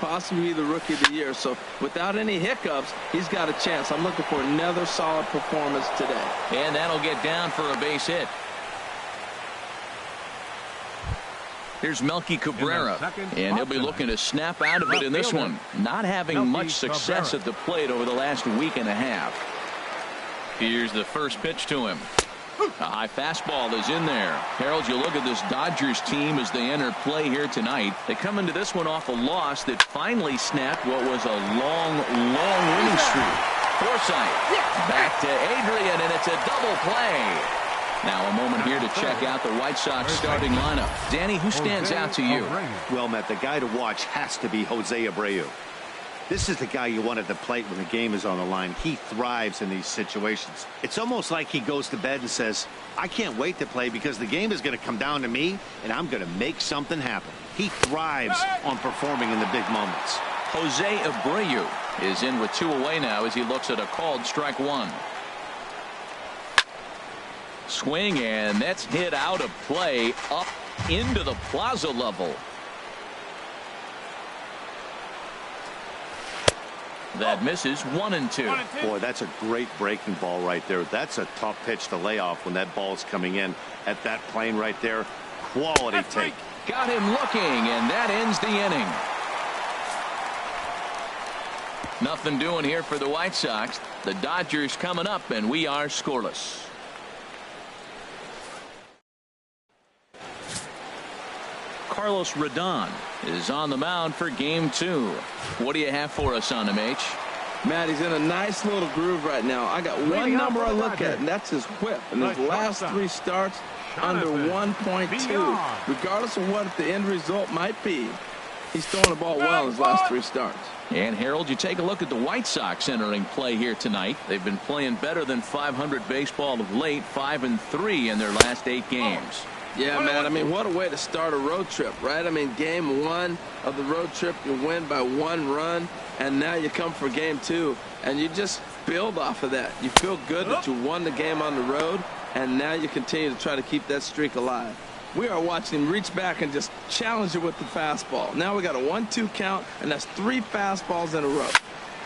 possibly be the Rookie of the Year. So without any hiccups, he's got a chance. I'm looking for another solid performance today. And that'll get down for a base hit. Here's Melky Cabrera, and he'll be looking to snap out of it in this one. Not having much success at the plate over the last week and a half. Here's the first pitch to him. A high fastball is in there. Harold, you look at this Dodgers team as they enter play here tonight. They come into this one off a loss that finally snapped what was a long winning streak. Forsythe back to Adrian, and it's a double play. Now a moment here to check out the White Sox starting lineup. Danny, who stands out to you? Well, Matt, the guy to watch has to be Jose Abreu. This is the guy you want at the plate when the game is on the line. He thrives in these situations. It's almost like he goes to bed and says, I can't wait to play because the game is going to come down to me and I'm going to make something happen. He thrives on performing in the big moments. Jose Abreu is in with 2 away now as he looks at a called strike 1. Swing, and that's hit out of play up into the plaza level. That misses 1-2. Boy, that's a great breaking ball right there. That's a tough pitch to lay off when that ball's coming in at that plane right there. Quality take. Got him looking, and that ends the inning. Nothing doing here for the White Sox. The Dodgers coming up, and we are scoreless. Carlos Rodon is on the mound for game 2. What do you have for us on him, H? Matt, he's in a nice little groove right now. I got one number I look at, and that's his whip. And his last 3 starts under 1.2. Regardless of what the end result might be, he's throwing the ball well in his last 3 starts. And Harold, you take a look at the White Sox entering play here tonight. They've been playing better than .500 baseball of late, 5-3 in their last 8 games. Yeah, man, I mean, what a way to start a road trip, right? I mean, game 1 of the road trip, you win by 1 run, and now you come for game 2, and you just build off of that. You feel good that you won the game on the road, and now you continue to try to keep that streak alive. We are watching him reach back and just challenge it with the fastball. Now we got a 1-2 count, and that's 3 fastballs in a row.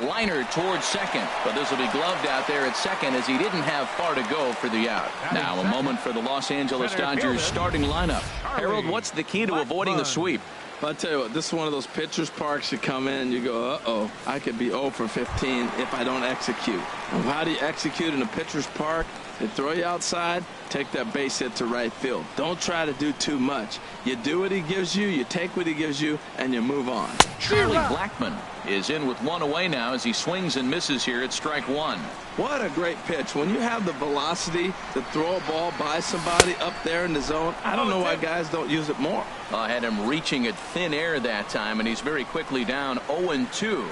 Liner towards second, but this will be gloved out there at second as he didn't have far to go for the out. Now a moment for the Los Angeles Dodgers starting lineup. Harold, what's the key to avoiding the sweep? I'll tell you what, this is one of those pitcher's parks you come in, you go, uh-oh, I could be 0 for 15 if I don't execute. And how do you execute in a pitcher's park? They throw you outside, take that base hit to right field. Don't try to do too much. You do what he gives you, you take what he gives you, and you move on. Charlie Blackmon is in with 1 away now as he swings and misses here at strike 1. What a great pitch. When you have the velocity to throw a ball by somebody up there in the zone, I don't know why guys don't use it more. I had him reaching at thin air that time, and he's very quickly down 0-2.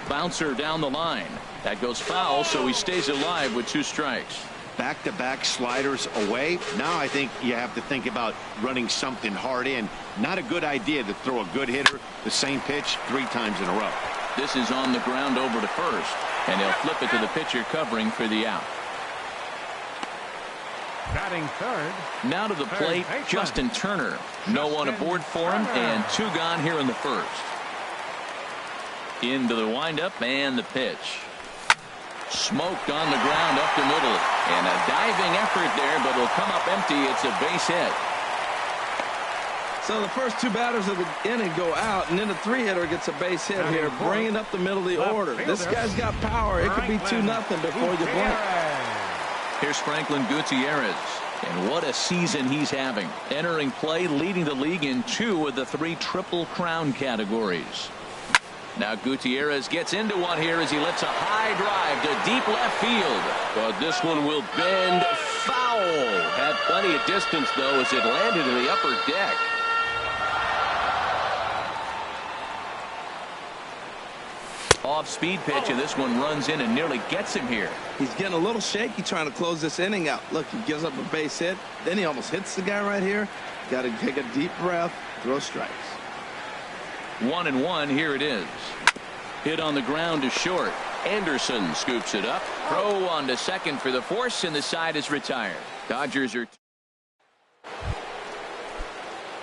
Bouncer down the line. That goes foul, so he stays alive with 2 strikes. Back-to-back sliders away. Now I think you have to think about running something hard in. Not a good idea to throw a good hitter the same pitch 3 times in a row. This is on the ground over to first, and he'll flip it to the pitcher covering for the out. Batting third. Now to the plate, Justin Turner. No one aboard for him, and 2 gone here in the first. Into the windup and the pitch. Smoked on the ground up the middle, and a diving effort there, but it'll come up empty. It's a base hit. So the first 2 batters of the inning go out, and then the 3-hitter gets a base hit here, bringing up the middle of the order. This guy's got power. It could be 2-0 before you blink. Here's Franklin Gutierrez, and what a season he's having. Entering play, leading the league in 2 of the 3 Triple Crown categories. Now Gutierrez gets into one here as he lets a high drive to deep left field. But this one will bend foul. Had plenty of distance, though, as it landed in the upper deck. Off-speed pitch, and this one runs in and nearly gets him here. He's getting a little shaky trying to close this inning out. Look, he gives up a base hit. Then he almost hits the guy right here. Got to take a deep breath, throw strikes. 1-1, here it is. Hit on the ground to short. Anderson scoops it up. Throw on to second for the force, and the side is retired. Dodgers are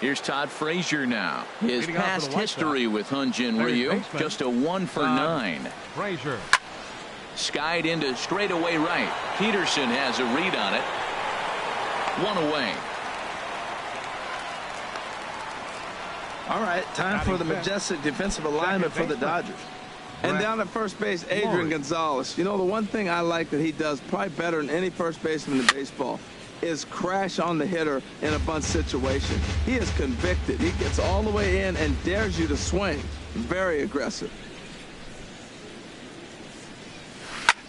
Here's Todd Frazier now. His past history with Hyun-Jin Ryu, just a 1 for 9. Frazier. Skied into straightaway right. Peterson has a read on it. 1 away. All right, time for the majestic defensive alignment for the Dodgers. And down at first base, Adrian Gonzalez. You know, the one thing I like that he does probably better than any first baseman in baseball is crash on the hitter in a bunt situation. He is convicted. He gets all the way in and dares you to swing. Very aggressive.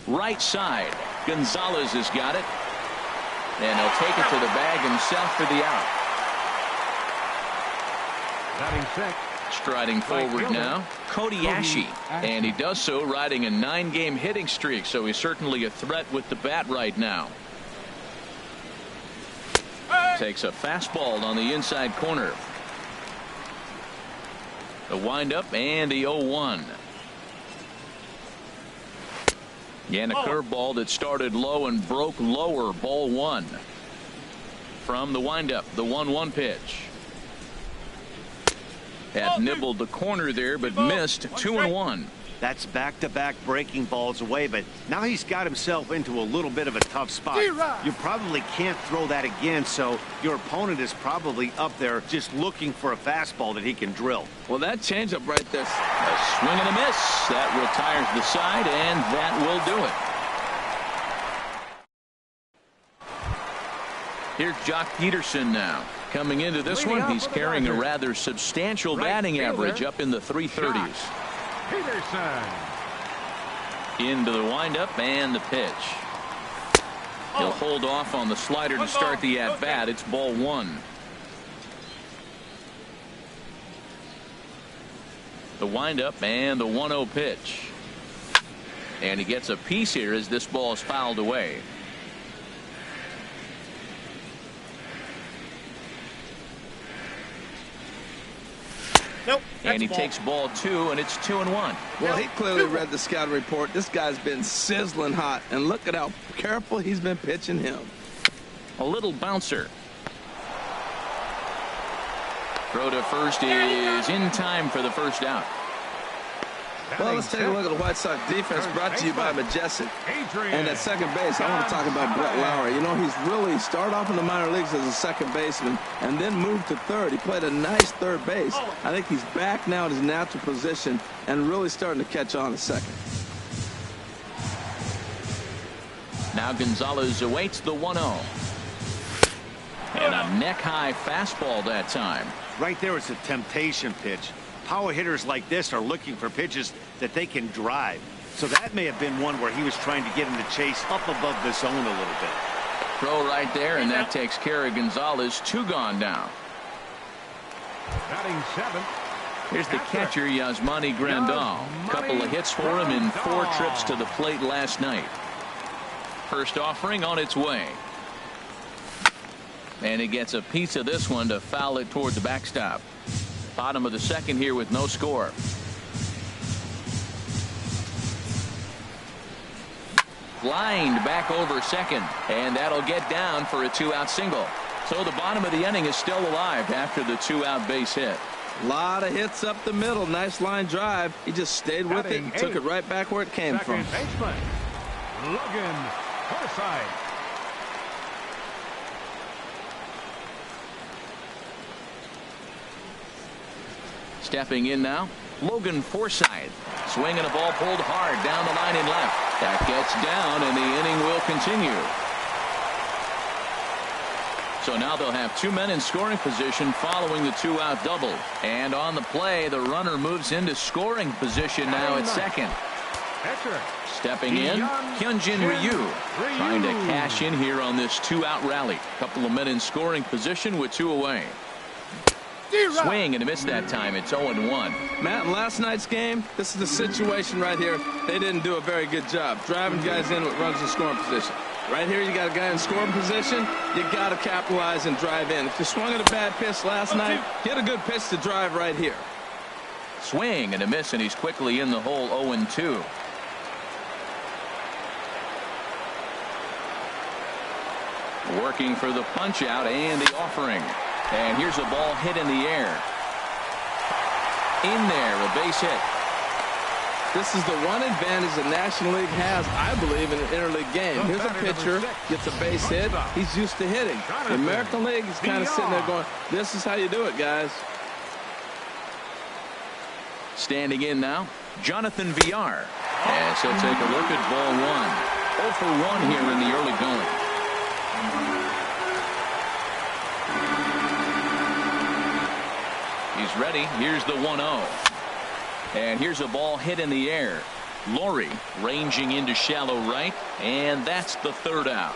Right side. Gonzalez has got it. And he'll take it to the bag himself for the out. Batting sixth. Striding forward now, Cody Ashe. And he does so riding a 9-game hitting streak, so he's certainly a threat with the bat right now. Takes a fastball on the inside corner. The windup and the 0-1. And a curveball that started low and broke lower. Ball 1. From the windup, the 1-1 pitch. Had nibbled the corner there, but missed. 2-1. That's back-to-back breaking balls away, but now he's got himself into a little bit of a tough spot. You probably can't throw that again, so your opponent is probably up there just looking for a fastball that he can drill. Well, that changeup right there. A swing and a miss. That retires the side, and that will do it. Here's Jock Peterson now. Coming into this one, he's carrying a rather substantial batting average up in the 330s. Peterson. Into the windup and the pitch. He'll hold off on the slider to start the at-bat. It's ball 1. The windup and the 1-0 pitch. And he gets a piece here as this ball is fouled away. Nope. And he takes ball 2, and it's 2-1. Well, he clearly read the scouting report. This guy's been sizzling hot, and look at how careful he's been pitching him. A little bouncer. Throw to first is in time for the first out. Well, let's take a look at the White Sox defense brought to you by Majestic. And at second base, I want to talk about Brett Lowry. You know, he's really started off in the minor leagues as a second baseman and then moved to third. He played a nice third base. I think he's back now at his natural position and really starting to catch on at second. Now Gonzalez awaits the 1-0. And a neck-high fastball that time. Right there is a temptation pitch. Power hitters like this are looking for pitches that they can drive. So that may have been one where he was trying to get him to chase up above the zone a little bit. Throw right there, and that takes care of Gonzalez. 2 gone down. Batting 7th. Here's the catcher, Yasmani Grandal. Couple of hits for him in 4 trips to the plate last night. First offering on its way. And he gets a piece of this one to foul it toward the backstop. Bottom of the second here with no score. Lined back over second, and that'll get down for a 2-out single. So the bottom of the inning is still alive after the 2-out base hit. A lot of hits up the middle. Nice line drive. He just stayed with it and took it right back where it came from. Baseman, Logan Forsythe. Stepping in now, Logan Forsythe. Swinging a ball pulled hard down the line and left. That gets down, and the inning will continue. So now they'll have 2 men in scoring position following the 2-out double. And on the play, the runner moves into scoring position now at second. Stepping in, Hyun-Jin Ryu. Trying to cash in here on this 2-out rally. Couple of men in scoring position with 2 away. Swing and a miss that time. It's 0-1. Matt, in last night's game, this is the situation right here. They didn't do a very good job driving guys in with runs in scoring position. Right here, you got a guy in scoring position. You got to capitalize and drive in. If you swung at a bad pitch last night, get a good pitch to drive right here. Swing and a miss, and he's quickly in the hole. 0-2. Working for the punch out and the offering. And here's a ball hit in the air. In there, a base hit. This is the one advantage the National League has, I believe, in an interleague game. Here's a pitcher, gets a base hit. He's used to hitting. The American League is kind of sitting there going, this is how you do it, guys. Standing in now, Jonathan Villar. As he'll take a look at ball one. 0 for 1 here in the early going. He's ready. Here's the 1-0. And here's a ball hit in the air. Laurie ranging into shallow right, and that's the third out.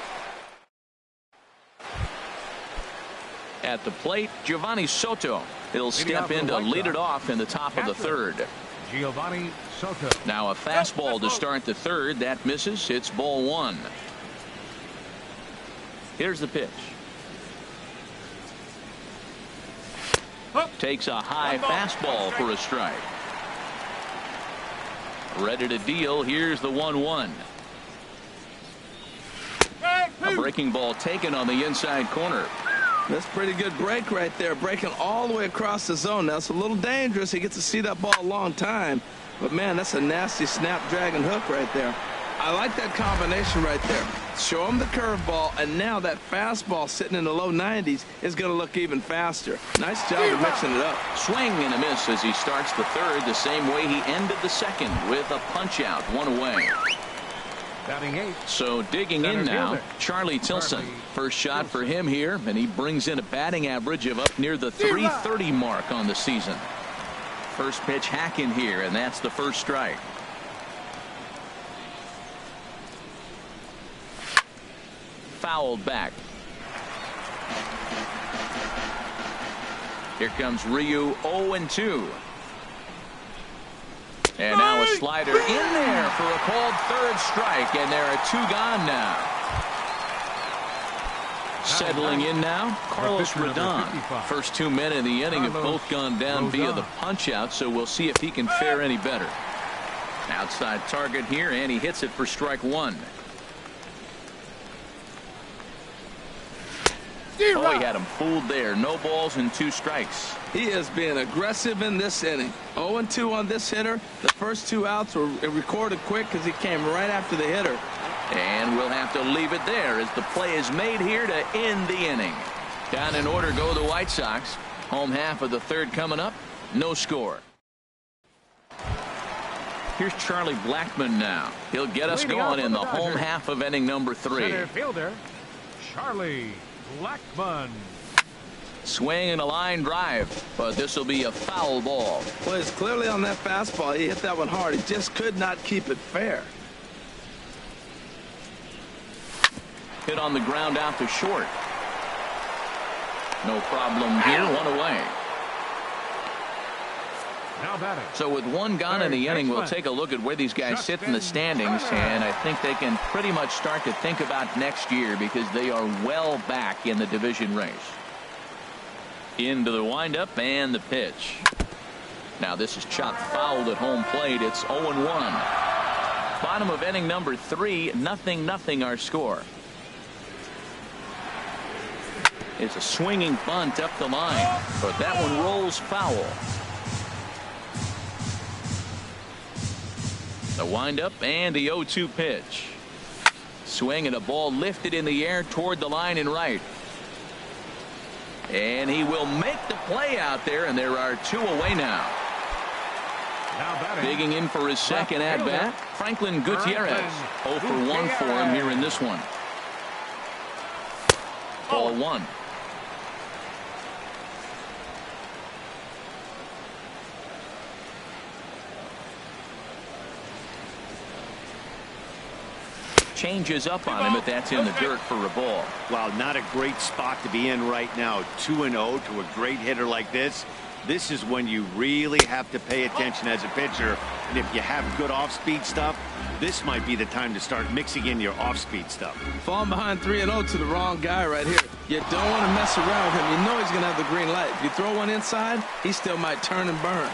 At the plate, Giovanni Soto. He'll step in to lead it off in the top of the third. Giovanni Soto. Now a fastball to start the third. That misses. It's ball one. Here's the pitch. Takes a high fastball for a strike. Ready to deal. Here's the 1-1. A breaking ball taken on the inside corner. That's a pretty good break right there, breaking all the way across the zone. Now it's a little dangerous. He gets to see that ball a long time, but man, that's a nasty snapdragon hook right there. I like that combination right there. Show him the curveball, and now that fastball sitting in the low 90s is going to look even faster. Nice job of mixing it up. Swing and a miss as he starts the third the same way he ended the second, with a punch out, one away. Batting 8. So digging in now, Charlie Tilson. First shot for him here, and he brings in a batting average of up near the 330 mark on the season. First pitch hack in here, and that's the first strike. Fouled back. Here comes Ryu, 0-2. And now a slider in there for a called third strike, and there are two gone now. Settling in now, Carlos Rodon. First 2 men in the inning have both gone down via the punch out, so we'll see if he can fare any better. Outside target here, and he hits it for strike one. Oh, he had him fooled there. No balls and 2 strikes. He is being aggressive in this inning. 0-2 on this hitter. The first 2 outs were recorded quick because he came right after the hitter. And we'll have to leave it there as the play is made here to end the inning. Down in order go the White Sox. Home half of the third coming up. No score. Here's Charlie Blackmon now. He'll get us going in the home half of inning number 3. Center fielder, Charlie Blackmon. Swing and a line drive, but this will be a foul ball. Well, it's clearly on that fastball. He hit that one hard. He just could not keep it fair. Hit on the ground out to short. No problem here. One away. Now batting. So with one gone in the inning, we'll take a look at where these guys sit in the standings, and I think they can pretty much start to think about next year because they are well back in the division race. Into the windup and the pitch. Now this is chopped fouled at home plate. It's 0-1. Bottom of inning number 3, 0-0 our score. It's a swinging bunt up the line, but that one rolls foul. The windup and the 0-2 pitch. Swing and a ball lifted in the air toward the line and right. And he will make the play out there, and there are 2 away now. Digging in for his second at bat, Franklin Gutierrez. 0 for 1 for him here in this one. Ball 1. Changes up on him, but that's in the dirt for a ball. Well, not a great spot to be in right now. 2-0 to a great hitter like this. This is when you really have to pay attention as a pitcher. And if you have good off-speed stuff, this might be the time to start mixing in your off-speed stuff. Falling behind 3-0 to the wrong guy right here. You don't want to mess around with him. You know he's going to have the green light. If you throw one inside, he still might turn and burn.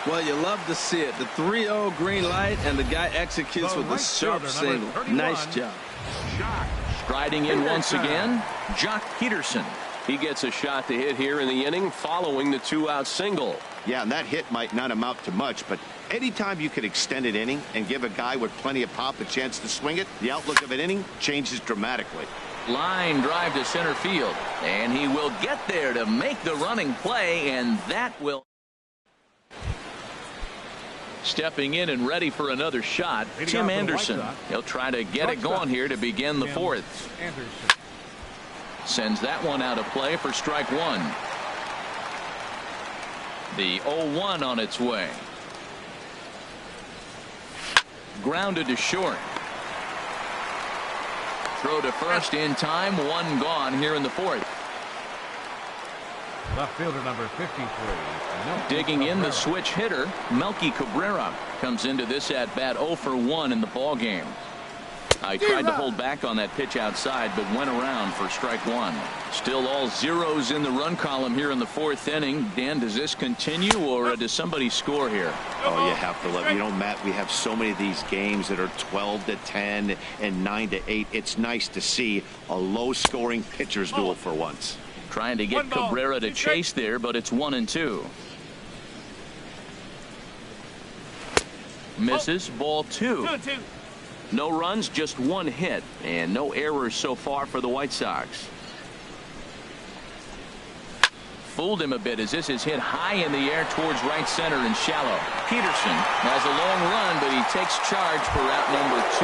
Well, you love to see it. The 3-0 green light, and the guy executes with a sharp single. Nice job. Striding in once again, Jock Peterson. He gets a shot to hit here in the inning following the 2-out single. Yeah, and that hit might not amount to much, but anytime you can extend an inning and give a guy with plenty of pop a chance to swing it, the outlook of an inning changes dramatically. Line drive to center field, and he will get there to make the running play, and that will. Stepping in and ready for another shot, Tim Anderson. He'll try to get it going here to begin the fourth. Sends that one out of play for strike one. The 0-1 on its way. Grounded to short. Throw to first in time. One gone here in the fourth. Left fielder number 53. Digging in the switch hitter, Melky Cabrera comes into this at bat 0 for 1 in the ball game. I tried to hold back on that pitch outside, but went around for strike one. Still all zeros in the run column here in the fourth inning. Dan, does this continue, or does somebody score here? Oh, you have to love. You know, Matt, we have so many of these games that are 12-10 and 9-8. It's nice to see a low-scoring pitcher's duel for once. Trying to get Cabrera to chase there, but it's 1-2. Misses, ball two. No runs, just one hit, and no errors so far for the White Sox. Fooled him a bit as this is hit high in the air towards right center and shallow. Peterson has a long run, but he takes charge for out number 2.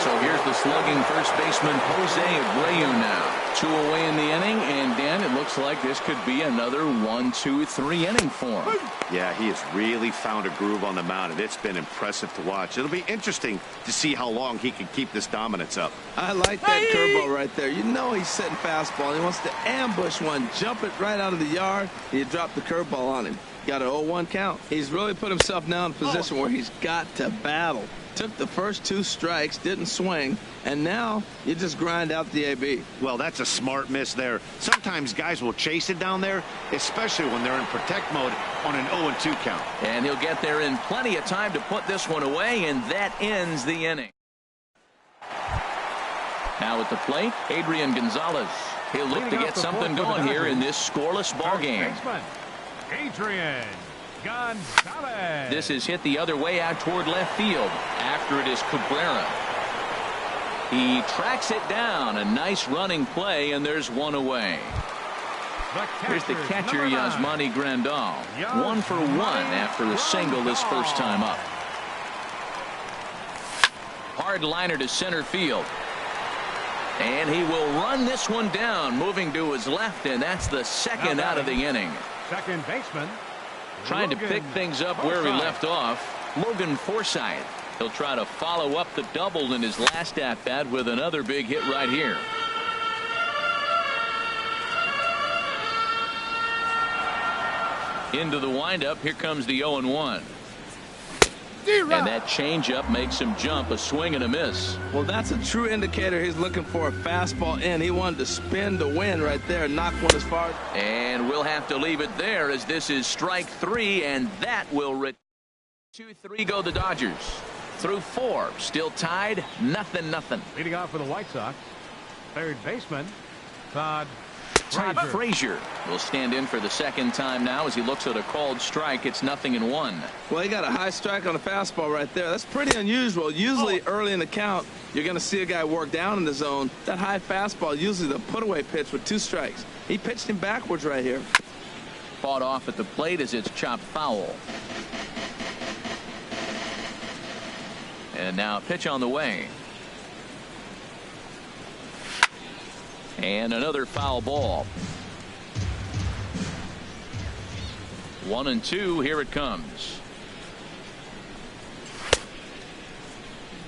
So here's the slugging first baseman Jose Abreu now. 2 away in the inning, and Dan, it looks like this could be another 1-2-3 inning for him. Yeah, he has really found a groove on the mound, and it's been impressive to watch. It'll be interesting to see how long he can keep this dominance up. I like that curveball right there. You know he's setting fastball. He wants to ambush one, jump it right out of the yard, and you drop the curveball on him. Got an 0-1 count. He's really put himself now in a position where he's got to battle. Took the first 2 strikes, didn't swing, and now you just grind out the AB. Well, that's a smart miss there. Sometimes guys will chase it down there, especially when they're in protect mode on an 0-2 count. And he'll get there in plenty of time to put this one away, and that ends the inning. Now at the plate, Adrian Gonzalez. He'll look to get something going here in this scoreless ball game. Adrian Gonzalez. This is hit the other way out toward left field. After it is Cabrera. He tracks it down. A nice running play, and there's one away. Here's the catcher, Yasmani Grandal. 1 for 1 after a single this first time up. Hard liner to center field. And he will run this one down, moving to his left, and that's the second out of the inning. Second baseman. Trying to pick things up where he left off. Logan Forsythe. He'll try to follow up the double in his last at-bat with another big hit right here. Into the windup. Here comes the 0-1. And that changeup makes him jump. A swing and a miss. Well, that's a true indicator he's looking for a fastball in. He wanted to spin the wind right there and knock one as far. And we'll have to leave it there as this is strike 3, and that will 2-3 go the Dodgers. Through 4, still tied, 0-0. Leading off for the White Sox, third baseman Todd Frazier will stand in for the second time now as he looks at a called strike. It's 0-1. Well, he got a high strike on a fastball right there. That's pretty unusual. Usually early in the count, you're going to see a guy work down in the zone. That high fastball, usually the put-away pitch with 2 strikes. He pitched him backwards right here. Fought off at the plate as it's chopped foul. And now a pitch on the way. And another foul ball. 1-2. Here it comes.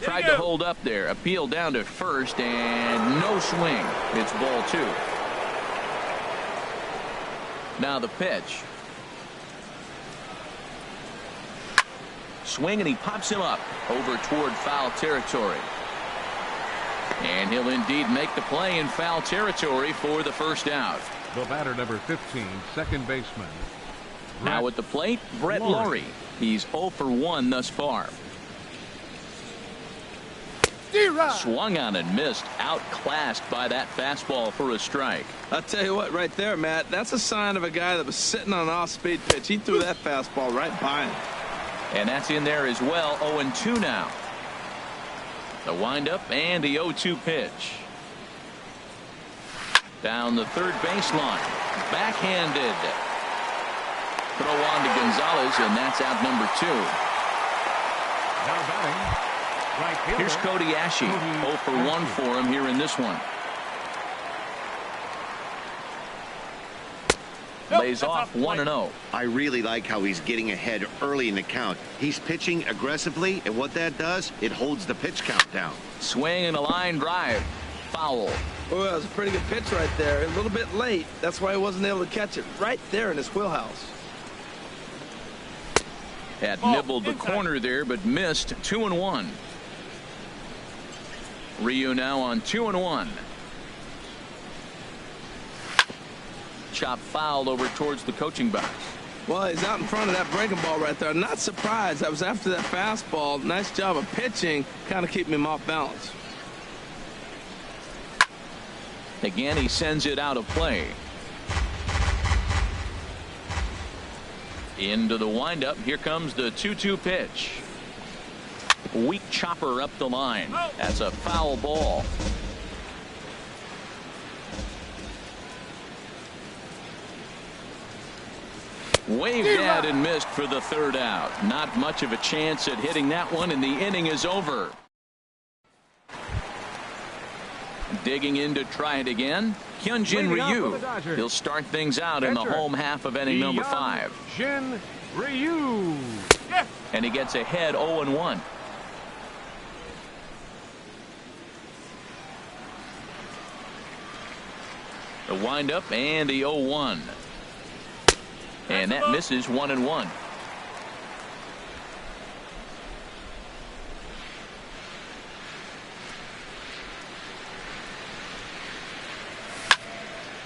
Tried to hold up there. Appeal down to first, and no swing. It's ball 2. Now the pitch. Swing, and he pops him up over toward foul territory. And he'll indeed make the play in foul territory for the first out. The batter, number 15, second baseman. Now at the plate, Brett Lawrie. He's 0 for 1 thus far. Swung on and missed. Outclassed by that fastball for a strike. I'll tell you what, right there, Matt, that's a sign of a guy that was sitting on an off-speed pitch. He threw that fastball right by him. And that's in there as well. 0-2 now. The windup and the 0-2 pitch. Down the third baseline. Backhanded. Throw on to Gonzalez, and that's out number 2. Now batting, right fielder, Here's Cody Ashe. 0 for 1 for him here in this one. Lays off 1-0. I really like how he's getting ahead early in the count. He's pitching aggressively, and what that does, it holds the pitch count down. Swing and a line drive. Foul. Oh, that was a pretty good pitch right there. A little bit late. That's why he wasn't able to catch it right there in his wheelhouse. Had nibbled the corner there, but missed. 2-1. Ryu now on 2-1. Chop foul over towards the coaching box. Well, he's out in front of that breaking ball right there. I'm not surprised. I was after that fastball. Nice job of pitching, kind of keeping him off balance. Again, he sends it out of play. Into the windup. Here comes the 2-2 pitch. Weak chopper up the line. That's a foul ball. Waved at and missed for the third out. Not much of a chance at hitting that one, and the inning is over. Digging in to try it again, Hyunjin Ryu. He'll start things out in the home half of inning number 5. Hyunjin Ryu. And he gets ahead 0-1. The windup and the 0-1. And that misses 1-1.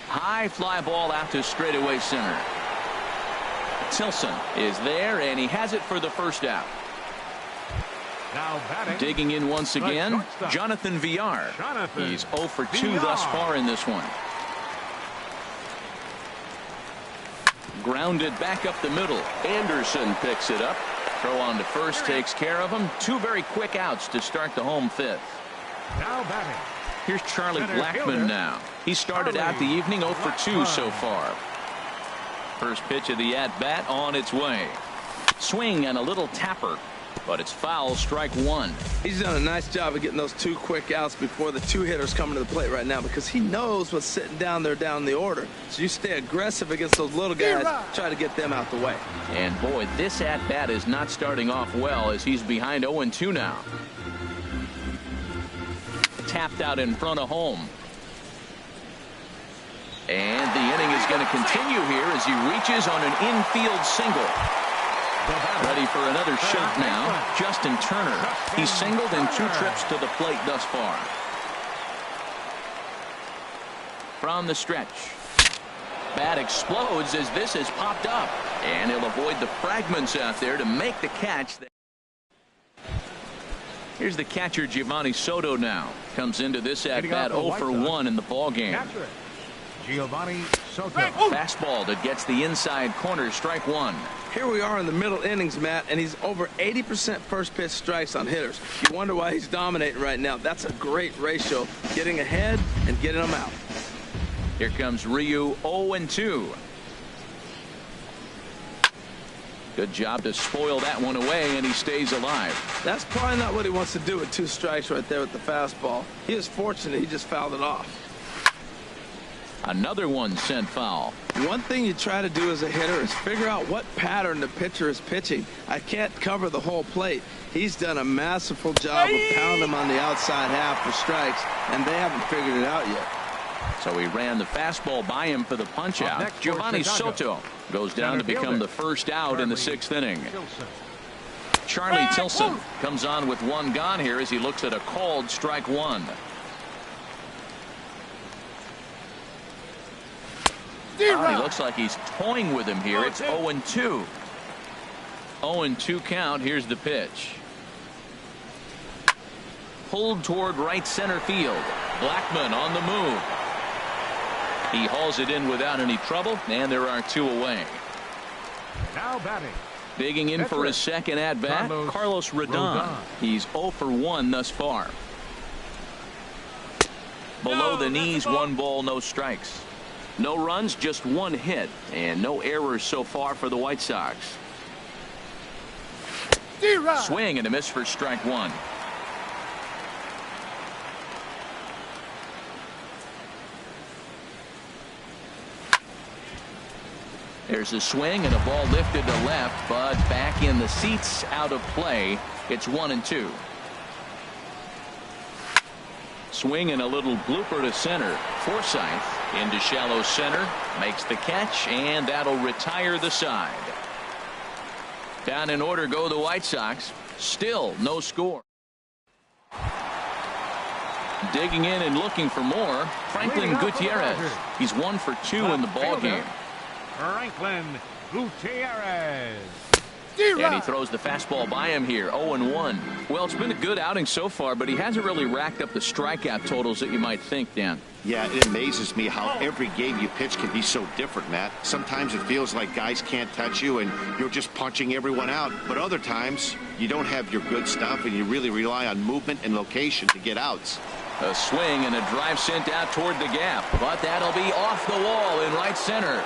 High fly ball out to straightaway center. Tilson is there, and he has it for the first out. Now batting. Digging in once again, Jonathan Villar. He's 0 for 2 thus far in this one. Grounded back up the middle. Anderson picks it up. Throw on to first takes care of him. 2 very quick outs to start the home 5th. Now batting. Here's Charlie Blackmon now. He started out the evening 0 for 2 so far. First pitch of the at-bat on its way. Swing and a little tapper, but it's foul, strike 1. He's done a nice job of getting those 2 quick outs before the 2 hitters coming to the plate right now, because he knows what's sitting down there down the order. So you stay aggressive against those little guys, try to get them out the way. And boy, this at-bat is not starting off well, as he's behind 0-2 now. Tapped out in front of home. And the inning is going to continue here as he reaches on an infield single. Ready for another shot now. Justin Turner. He's singled in 2 trips to the plate thus far. From the stretch. Bat explodes as this has popped up. And he'll avoid the fragments out there to make the catch. Here's the catcher, Giovanni Soto now. Comes into this at-bat 0 for 1 in the ballgame. Giovanni Soto. Fastball that gets the inside corner, strike 1. Here we are in the middle innings, Matt, and he's over 80% first pitch strikes on hitters. You wonder why he's dominating right now. That's a great ratio, getting ahead and getting them out. Here comes Ryu, 0-2. Good job to spoil that one away, and he stays alive. That's probably not what he wants to do with 2 strikes right there with the fastball. He is fortunate he just fouled it off. Another one sent foul. One thing you try to do as a hitter is figure out what pattern the pitcher is pitching. I can't cover the whole plate. He's done a masterful job of pounding him on the outside half for strikes, and they haven't figured it out yet. So he ran the fastball by him for the punch out. Giovanni Soto goes down to become the first out in the 6th inning. Charlie Tilson comes on with 1 gone here as he looks at a called strike 1. He looks like he's toying with him here. It's 0-2. 0-2 count. Here's the pitch. pulled toward right center field. Blackmon on the move. He hauls it in without any trouble, and there are 2 away. Now batting. Digging in for his second at-bat, Carlos Rodon. He's 0 for 1 thus far. Below the knees, 1 ball, no strikes. No runs, just 1 hit, and no errors so far for the White Sox. Swing and a miss for strike 1. There's a swing and a ball lifted to left, but back in the seats, out of play. It's 1-2. Swing and a little blooper to center. Forsythe into shallow center, makes the catch, and that'll retire the side. Down in order go the White Sox. Still no score. Digging in and looking for more, Franklin Gutierrez. He's 1 for 2 in the ball game. Franklin Gutierrez. And he throws the fastball by him here. 0-1. Well, it's been a good outing so far, but he hasn't really racked up the strikeout totals that you might think, Dan. Yeah, it amazes me how every game you pitch can be so different, Matt. Sometimes it feels like guys can't touch you and you're just punching everyone out. But other times you don't have your good stuff and you really rely on movement and location to get outs. A swing and a drive sent out toward the gap, but that'll be off the wall in right center.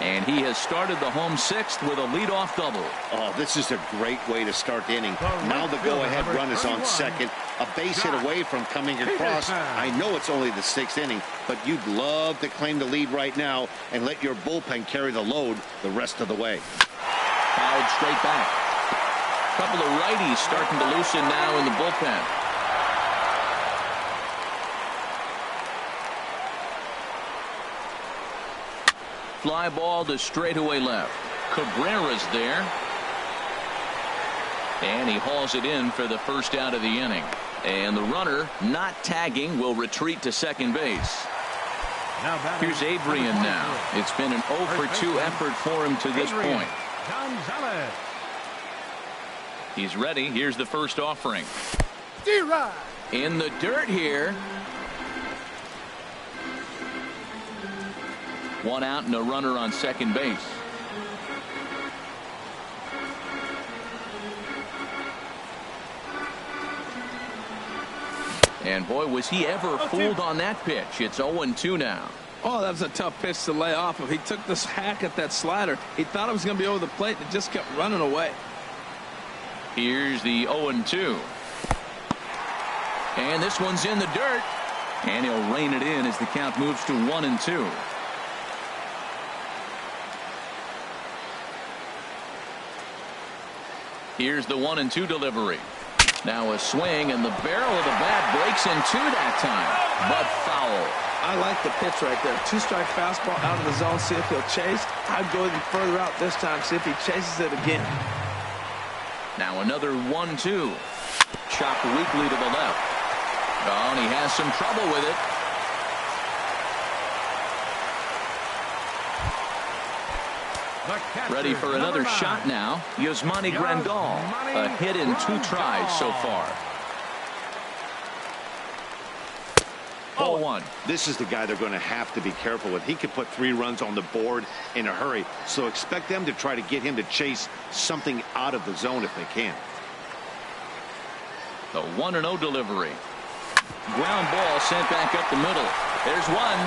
And he has started the home 6th with a leadoff double. Oh, this is a great way to start the inning. Now the go-ahead run is on second. A base hit away from coming across. I know it's only the 6th inning, but you'd love to claim the lead right now and let your bullpen carry the load the rest of the way. Fouled straight back. Couple of righties starting to loosen now in the bullpen. Fly ball to straightaway left. Cabrera's there. And he hauls it in for the first out of the inning. And the runner, not tagging, will retreat to second base. Here's Adrian now. It's been an 0 for 2 effort for him to this point. He's ready. Here's the first offering. In the dirt here. 1 out and a runner on second base. And boy, was he ever fooled on that pitch. It's 0-2 now. Oh, that was a tough pitch to lay off of. He took this hack at that slider. He thought it was going to be over the plate and it just kept running away. Here's the 0-2. And this one's in the dirt. And he'll rein it in as the count moves to 1-2. Here's the 1-2 delivery. Now a swing, and the barrel of the bat breaks in 2 that time, but foul. I like the pitch right there. 2-strike fastball out of the zone. See if he'll chase. I'd go even further out this time. See if he chases it again. Now another 1-2. Chopped weakly to the left. Oh, and he has some trouble with it. Ready for another shot now. Yasmani Grandal. A hit in 2 tries so far. 0-1. This is the guy they're going to have to be careful with. He could put 3 runs on the board in a hurry. So expect them to try to get him to chase something out of the zone if they can. The 1-0 delivery. Ground ball sent back up the middle. There's one.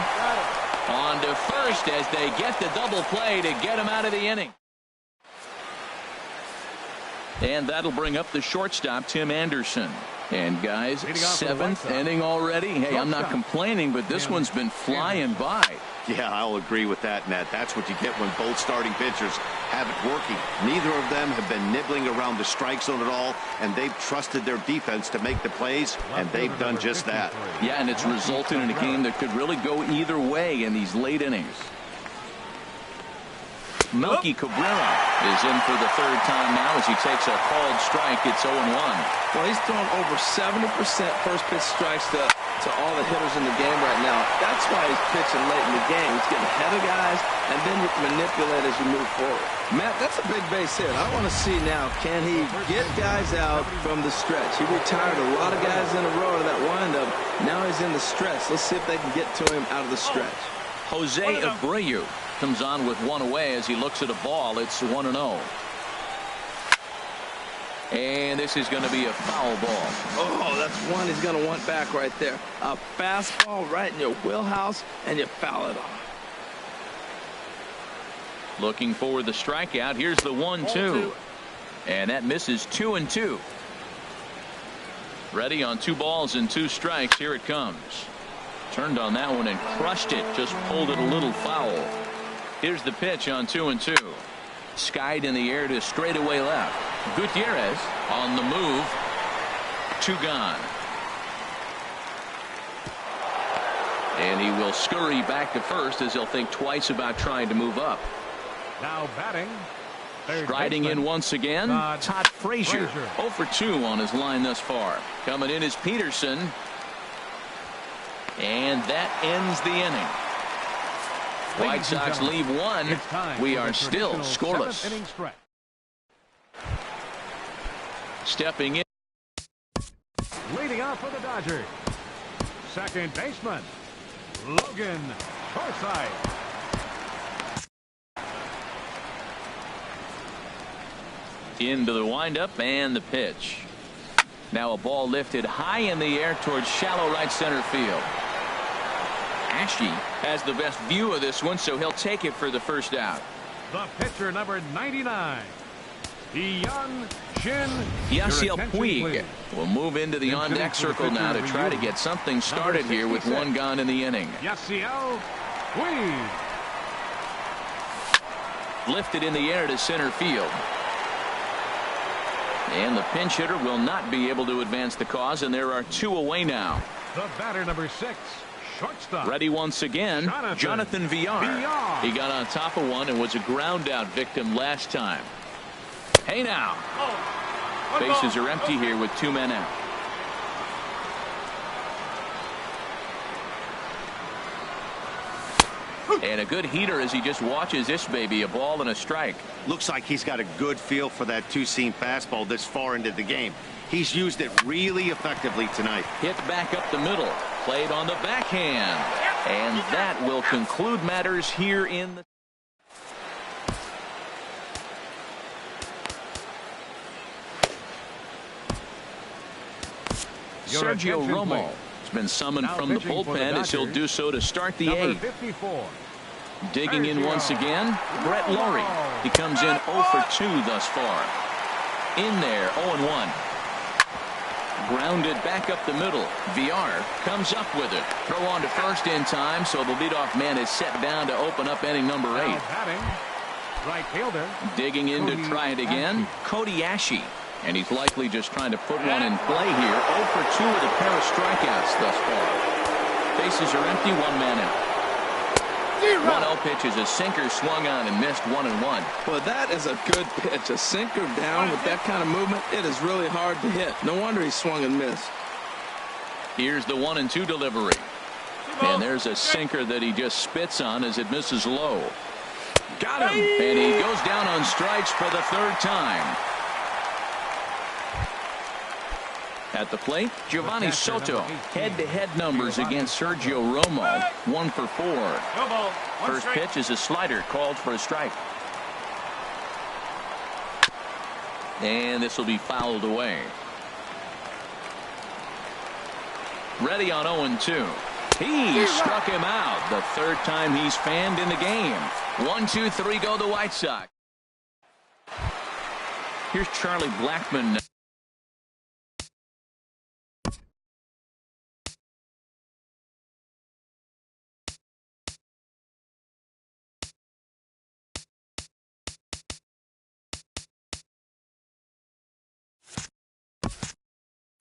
On to first as they get the double play to get him out of the inning. And that'll bring up the shortstop, Tim Anderson. And guys, 7th inning already. Hey, I'm not complaining, but this one's been flying by. Yeah, I'll agree with that, Matt. That's what you get when both starting pitchers have it working. Neither of them have been nibbling around the strike zone at all, and they've trusted their defense to make the plays, and they've done just that. Yeah, and it's resulted in a game that could really go either way in these late innings. Melky Cabrera is in for the third time now as he takes a called strike. It's 0-1. Well, he's thrown over 70% first pitch strikes to all the hitters in the game right now. That's why he's pitching late in the game. He's getting ahead of guys, and then you can manipulate as you move forward. Matt, that's a big base hit. I want to see now, can he get guys out from the stretch? He retired a lot of guys in a row to that windup. Now he's in the stretch. Let's see if they can get to him out of the stretch. Jose Abreu comes on with one away as he looks at a ball. It's 1-0. And this is going to be a foul ball. Oh, that's one he's going to want back right there. A fastball right in your wheelhouse, and you foul it off. Looking for the strikeout. Here's the 1-2. And that misses 2-2. Ready on 2 balls and 2 strikes. Here it comes. Turned on that one and crushed it. Just pulled it a little foul. Here's the pitch on 2-2. Skied in the air to straightaway left. Gutierrez on the move. 2 gone. And he will scurry back to first as he'll think twice about trying to move up. Now batting. Striding in once again, Todd Frazier. 0 for 2 on his line thus far. Coming in is Peterson. And that ends the inning. White Sox leave 1. We are still scoreless. Stepping in. Leading off for the Dodgers. Second baseman, Logan Forsythe. Into the windup and the pitch. Now a ball lifted high in the air towards shallow right center field. Ashe has the best view of this one, so he'll take it for the first out. The pitcher, number 99, Yasiel Puig will move into the on-deck circle now to try to get something started here with 1 gone in the inning. Yasiel Puig. Lifted in the air to center field. And the pinch hitter will not be able to advance the cause, and there are 2 away now. The batter, number 6, shortstop. Ready once again, Jonathan Villar. He got on top of one and was a ground out victim last time. Hey now. Bases are empty here with 2 men out. And a good heater as he just watches this baby. A ball and a strike. Looks like he's got a good feel for that 2-seam fastball this far into the game. He's used it really effectively tonight. Hit back up the middle. Played on the backhand. And that will conclude matters here in the Sergio Romo has been summoned from the bullpen as he'll do so to start the 8th. Digging in once again, Brett Laurie. He comes in 0 for 2 thus far. In there, 0-1. Grounded back up the middle. Villar comes up with it. Throw on to first in time, so the leadoff man is set down to open up inning number 8. Right fielder. Digging in to try it again, Cody Ashe. And he's likely just trying to put one in play here. 0 for 2 with a pair of strikeouts thus far. Bases are empty, 1 man out. 1-0 pitch is a sinker swung on and missed 1-1. Well, that is a good pitch. A sinker down with that kind of movement, it is really hard to hit. No wonder he swung and missed. Here's the 1-2 delivery. And there's a sinker that he just spits on as it misses low. Got him. And he goes down on strikes for the 3rd time. At the plate, Giovanni Soto. Head-to-head numbers against Sergio Romo. 1 for 4. First pitch is a slider called for a strike. And this will be fouled away. Ready on 0-2. He struck him out. The 3rd time he's fanned in the game. 1-2-3 go the White Sox. Here's Charlie Blackmon.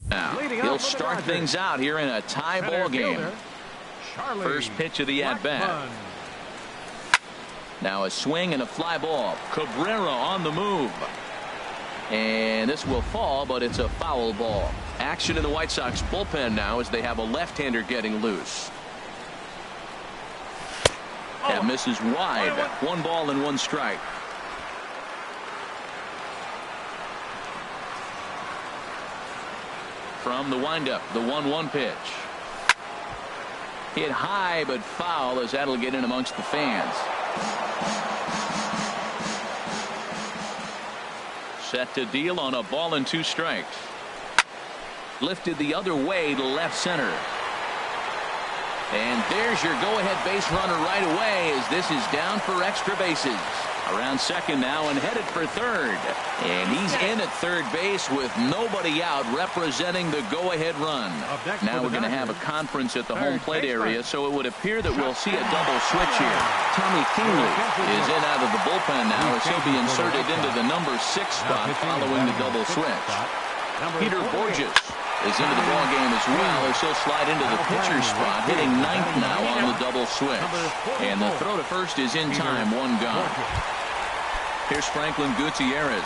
Now, he'll start things out here in a tie ball game. First pitch of the at-bat. Now a swing and a fly ball. Cabrera on the move. And this will fall, but it's a foul ball. Action in the White Sox bullpen now as they have a left-hander getting loose. That misses wide. 1 ball and 1 strike. From the windup, the 1-1 pitch. Hit high but foul as that'll get in amongst the fans. Set to deal on a ball and 2 strikes. Lifted the other way to left center. And there's your go-ahead base runner right away as this is down for extra bases. Around second now and headed for third. And he's in at third base with nobody out representing the go-ahead run. Now we're going to have a conference at the home plate area, so it would appear that we'll see a double switch here. Tommy Kingley is in out of the bullpen now as he'll be inserted into the number 6 spot following the double switch. Peter Borges is into the ball game as well as he'll slide into the pitcher spot, hitting 9th now on the double switch. And the throw to first is in time, 1 gone. Here's Franklin Gutierrez,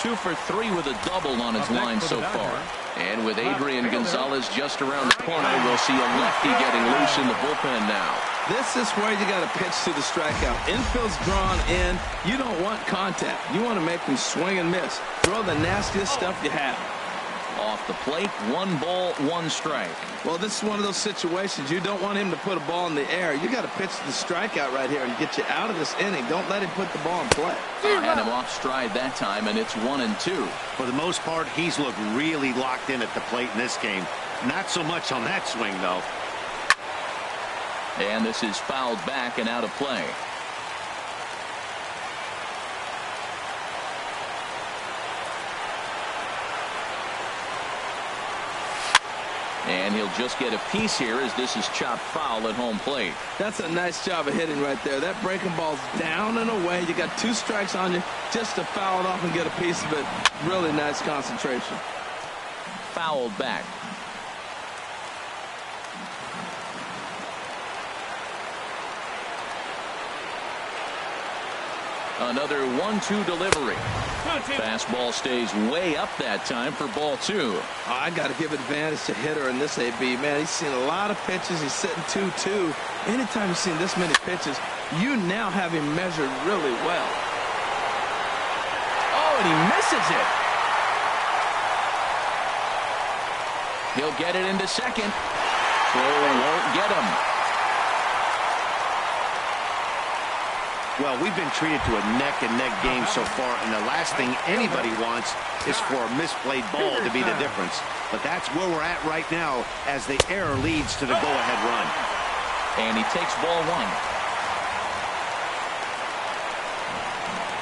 2 for 3 with a double on his line so far. And with Adrian Gonzalez just around the corner, we'll see a lefty getting loose in the bullpen now. This is where you got to pitch to the strikeout. Infield's drawn in. You don't want contact. You want to make them swing and miss. Throw the nastiest stuff you have. Off the plate, 1 ball, 1 strike. Well, this is one of those situations you don't want him to put a ball in the air. You got to pitch the strikeout right here and get you out of this inning. Don't let him put the ball in play. Had him off stride that time, and it's 1-2. For the most part, he's looked really locked in at the plate in this game. Not so much on that swing, though. And this is fouled back and out of play. And he'll just get a piece here as this is chopped foul at home plate. That's a nice job of hitting right there. That breaking ball's down and away. You got 2 strikes on you just to foul it off and get a piece of it. Really nice concentration. Fouled back. Another 1-2 delivery. Fastball stays way up that time for ball 2. I got to give advantage to hitter in this AB. Man, he's seen a lot of pitches. He's sitting 2-2. Anytime you've seen this many pitches, you now have him measured really well. Oh, and he misses it. He'll get it into second. Throw won't get him. Well, we've been treated to a neck-and-neck game so far, and the last thing anybody wants is for a misplayed ball to be the difference. But that's where we're at right now as the error leads to the go-ahead run. And he takes ball 1.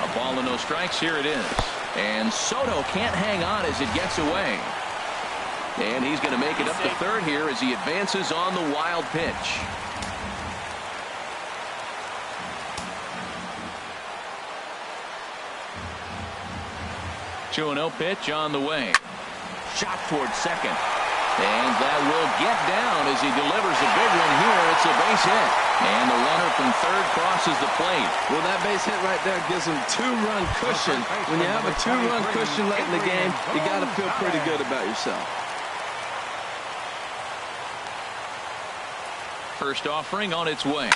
A ball and no strikes. Here it is. And Soto can't hang on as it gets away. And he's going to make it up to third here as he advances on the wild pitch. 2-0 pitch on the way. Shot towards second. And that will get down as he delivers a big one here. It's a base hit. And the runner from third crosses the plate. Well, that base hit right there gives him 2-run cushion. When you have a 2-run cushion late in the game, you got to feel pretty good about yourself. First offering on its way.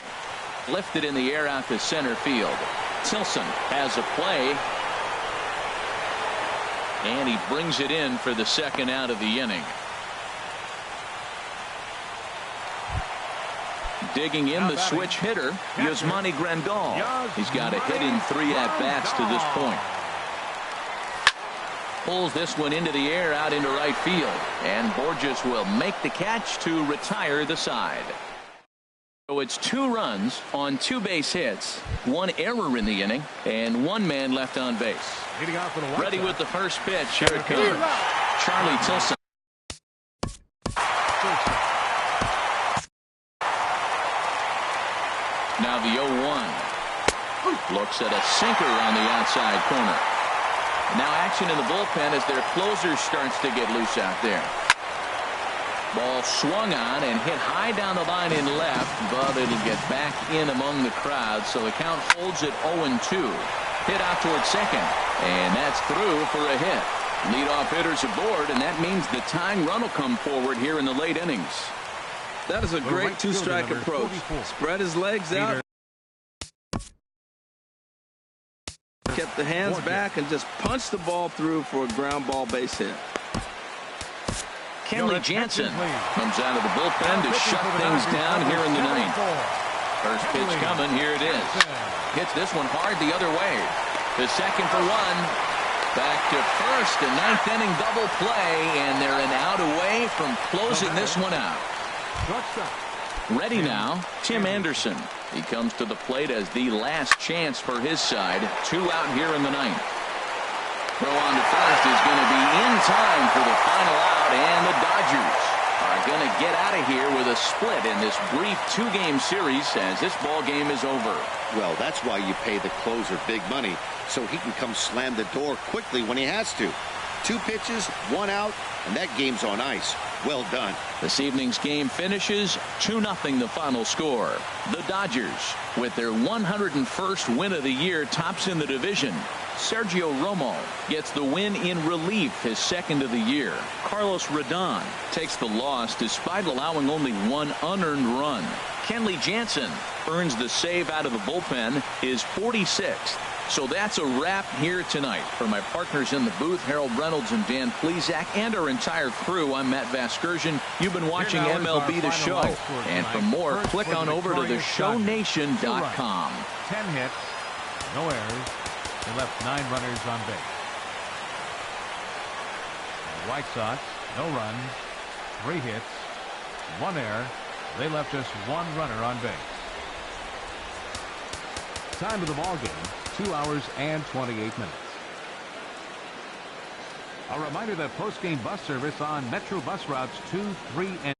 Lifted in the air out to center field. Tilson has a play. And he brings it in for the second out of the inning. Digging in the switch hitter, Yasmani Grandal. He's got a hit in 3 at-bats to this point. Pulls this one into the air out into right field. And Borges will make the catch to retire the side. So it's 2 runs on 2 base hits, 1 error in the inning, and 1 man left on base. Ready with the first pitch. Here it comes. Charlie Tilson. Now the 0-1. Looks at a sinker on the outside corner. Now action in the bullpen as their closer starts to get loose out there. Ball swung on and hit high down the line in left, but it'll get back in among the crowd, so the count holds at 0-2. Hit out towards second, and that's through for a hit. Leadoff hitters aboard, and that means the tying run will come forward here in the late innings. That is a great two-strike approach. Spread his legs out. Kept the hands back and just punched the ball through for a ground ball base hit. Kenley Jansen comes out of the bullpen to shut things down here in the ninth. First pitch coming. Here it is. Hits this one hard the other way. To second for one. Back to first. A ninth inning double play, and they're an out away from closing this one out. Ready now, Tim Anderson. He comes to the plate as the last chance for his side. 2 out here in the ninth. Throw on to first is going to be in time for the final out, and the Dodgers are going to get out of here with a split in this brief 2-game series as this ball game is over. Well, that's why you pay the closer big money, so he can come slam the door quickly when he has to. 2 pitches, 1 out, and that game's on ice. Well done. This evening's game finishes 2-0 the final score. The Dodgers, with their 101st win of the year, tops in the division. Sergio Romo gets the win in relief, his 2nd of the year. Carlos Rodon takes the loss despite allowing only 1 unearned run. Kenley Jansen earns the save out of the bullpen, his 46th. So that's a wrap here tonight. For my partners in the booth, Harold Reynolds and Dan Plesac, and our entire crew, I'm Matt Vasgersian. You've been watching MLB The Show. And for more, click on over to theshownation.com. 10 hits, no errors. They left 9 runners on base. The White Sox, no runs, 3 hits, 1 error. They left just 1 runner on base. Time of the ball game, 2 hours and 28 minutes. A reminder that post-game bus service on Metro bus routes 2, 3, and